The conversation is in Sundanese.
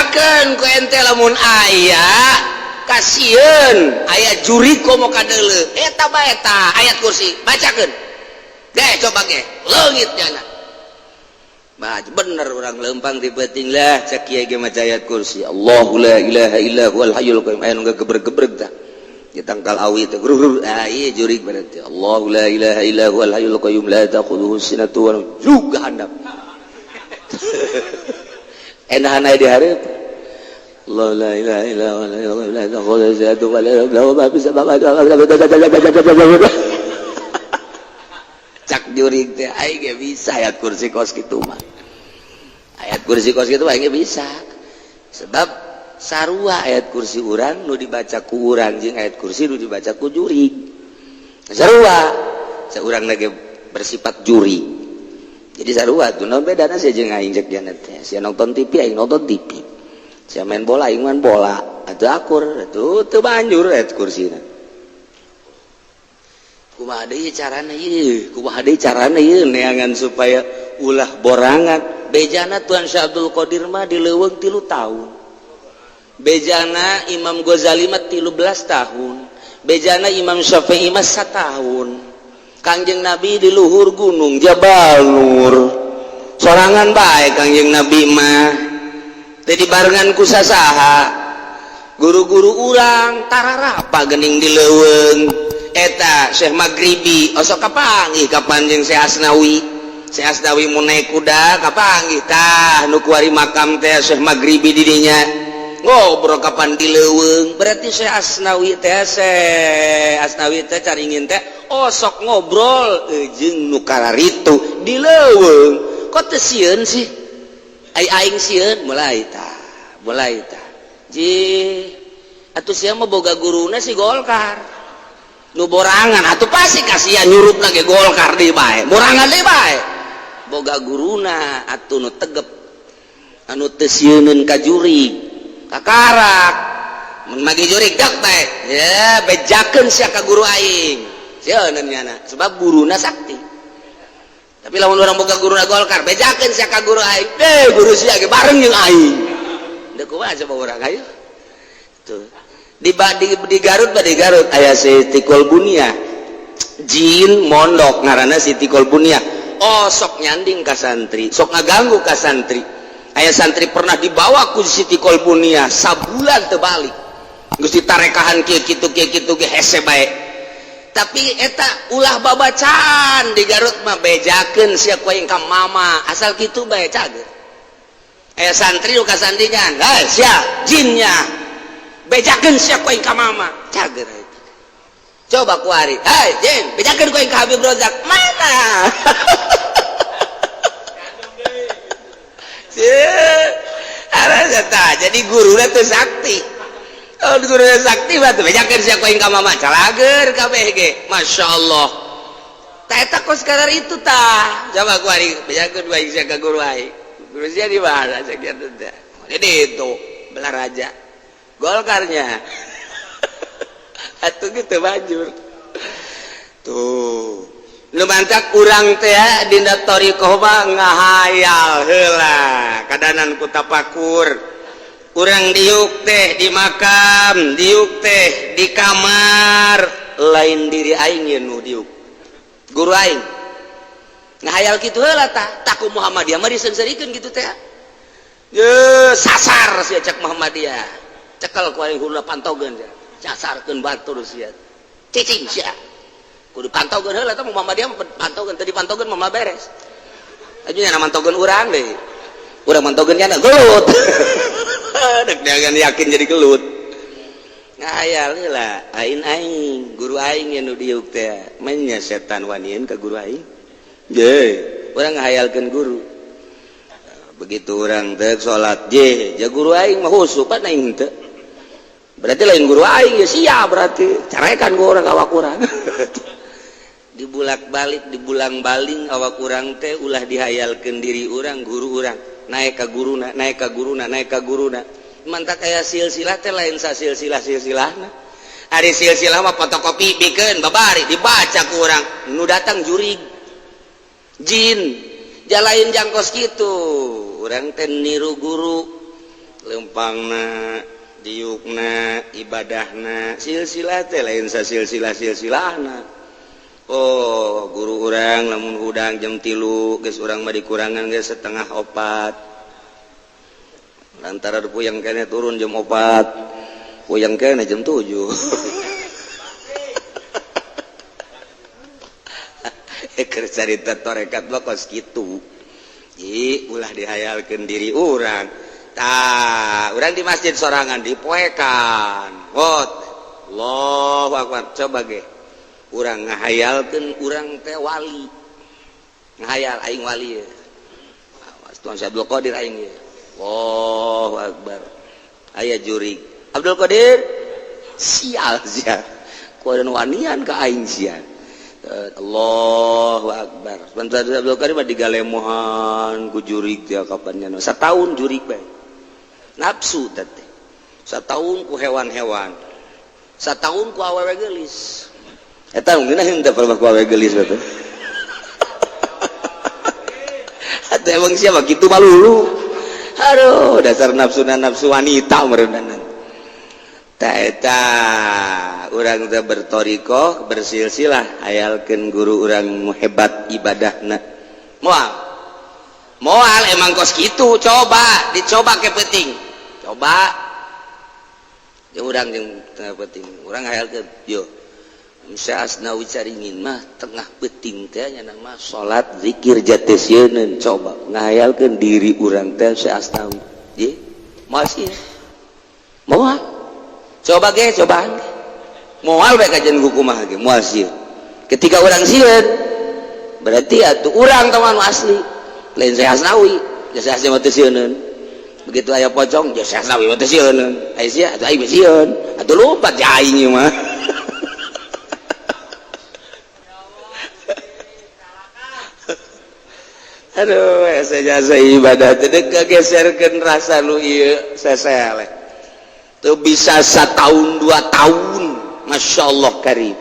bacakan ku ente lamun aya kasieun aya juri komo kadeuleu eta ayat kursi bacakeun ge coba ge leungitnya na baca bener urang leumpang di peuting lah cak kieu ge maca ayat kursi Allahu la ilaha illa huwal hayyul qayyum aya nu gebreg-gebreg tah di tangkal awi teh grur ieu jurig berarti Allahu la ilaha illa huwal hayyul qayyum la ta'khudhuhu sinatun wa nawm juga handap enahan aya di hareup Allah la ilaha illa huwa la ta'khudhuhu sinatun wa la nawm ma fis samawati cak jurig teh aing ge bisa ayat kursi kos kitu mah ayat kursi kos kitu aing ge bisa sebab sarua ayat kursi urang nu dibaca ku urang jeung ayat kursi nu dibaca ku jurig sarua saurang lagi bersifat juri jadi sarua tuh naon bedana sia jeung aing cek jana teh sia nonton TV aing nonton TV sia main bola aing main bola atuh akur atuh teu banjur ayat kursina kumaha deui carana ieu neangan supaya ulah borangan bejana Tuan Syekh Abdul Qadir mah dileuweung 3 tahun bejana Imam Ghazali mah 13 tahun bejana Imam Syafi'i mah 1 tahun Kangjeng Nabi di luhur gunung Jabal Nur sorangan bae Kangjeng Nabi mah teu dibarengan ku sasaha guru-guru urang tararapa geuning dileuweung eta Syekh Maghribi osok kapanggih kapanjing Syekh Asnawi mun naik kuda kapanggih tah nu kuari makam teh Syekh Maghribi di dinya ngobrol kapan dileuweung berarti Syekh Asnawi teh caringin teh osok ngobrol jeung nu kararitu dileuweung kok teu sieun sih aing sieun mulai tah ji atuh sia mah boga guruna si Golkar nu borangan atuh pasti kasihan nyurup lagi Golkar deui bae borangan deui bae boga guruna atuh nu tegep anu teu sieuneun ka jurig kakarak mun magi jurig dak bae ya bejakeun sia ka guru aing sieuneun nyana sebab guruna sakti tapi lamun urang boga guruna Golkar bejakeun sia ka guru aing guru sia ge bareng jeung aing da kumaha coba urang ayo tuh di Garut aya Siti Kolbunia jin mondok ngaranna Siti Kolbunia sok nyanding ka santri sok ngaganggu ka santri aya santri pernah dibawa ku Siti Kolbunia sabulan teu balik geus ditarekahan kieu kitu ge hese bae tapi eta ulah babacaan di Garut mah bejakeun sia ku aing ka mama asal kitu bae cager aya santri nu kasandingan sia jinnya bejakeun sia ku aing ka mama cager eta coba kuari jin bejakeun ku aing ka Habib Rozak mana jadi guruna teu sakti guruna sakti batu bejakeun sia ku aing ka mama calager kabeh ge masyaallah tah eta kos karar itu tah coba kuari bejakeun ku aing sia ka guru aing guru sia di mana cek kitu teh jadi itu belah raja Golkarnya atuh gitu banjur tuh nu mantak urang teh dina thariqah mah ngahayal heula kadanan ku tapakur urang diuk teh di makam diuk teh di kamar lain diri aing ye nu diuk guru aing ngahayal kitu heula tah taku Muhammadiyah mah diseunseurikeun kitu teh ye sasar sia cek Muhammadiyah cekel ku aing hula pantogeun casarkeun batur sia cicing sia kudu pantogeun heula tah Muhammadiyah pantogeun teu dipantogeun mah beres aja nya mantogeun urang deui urang mantogeun nya gelut dek dagan yakin jadi gelut ngahayal heula aing guru aing nu diuk teh main nya setan wanieun ka guru aing ye urang ngahayalkeun guru begitu orang teh salat je guru aing mah husu pan aing teh berarti lain guru aing ya sia berarti carekan gua orang awak urang dibulak-balik dibulang-baling awak urang teh ulah dihayalkeun diri urang guru urang naik ka guruna mantak aya silsilah teh lain sa silsilah-silsilahna ari silsilah mah fotokopi bikeun babari dibaca ku urang nu datang jurig jin jalain jangkos kitu urang teh niru guru lempangna diukna ibadahna silsilah teh lain sa silsilah-silsilahna. Oh guru urang lamun hudang jam 3 geus urang mah dikurangan geus setengah 4 lantaran puyang kene turun jam 4 puyang kene jam 7 keur carita torekat mah kos kitu ulah dihayalkeun diri urang tah urang di masjid sorangan dipoekan wot Allahu akbar coba ge urang ngahayalkeun urang teh wali ngahayal aing wali ya Tuan Abdul Qadir aing ya Allahu akbar aya jurig Abdul Qadir sial sia kuadan wanian ka aing sia Allahu akbar sebentar Abdul Qadir mah digalemohan ku jurig teh kapan nya sataun jurig bae nafsu teh sataun ku hewan-hewan sataun ku awewe geulis eta mungkin henteu pernah ku awewe geulis teh atuh emang siapa kitu malulu aduh dasar nafsu wanita merendanan tah eta urang teh bertorikoh bersilsilah hayalkeun guru urang hebat ibadahna moal emang kos kitu dicoba ke penting coba ya urang jeung tengah penting urang hayalkeun yo Musa Asnawi caringin mah tengah penting teh nya mah salat zikir jatesieun coba ngahayalkeun diri urang teh Musa Asnawi ye masih moal coba ge cobaan moal bae kajian hukumah ge moal sieun ketika urang sieun berarti atuh urang teh anu asli lain Syekh Asnawi jasa asli mah teu sieun begitu aya pocong ya Syekh Asnawi mah teu sieun aya sia atuh aing sieun atuh lompat ya aing mah aduh jasa ibadah teh kageserkeun rasa nu ieu sesele teu bisa 1 tahun 2 tahun masyaallah karim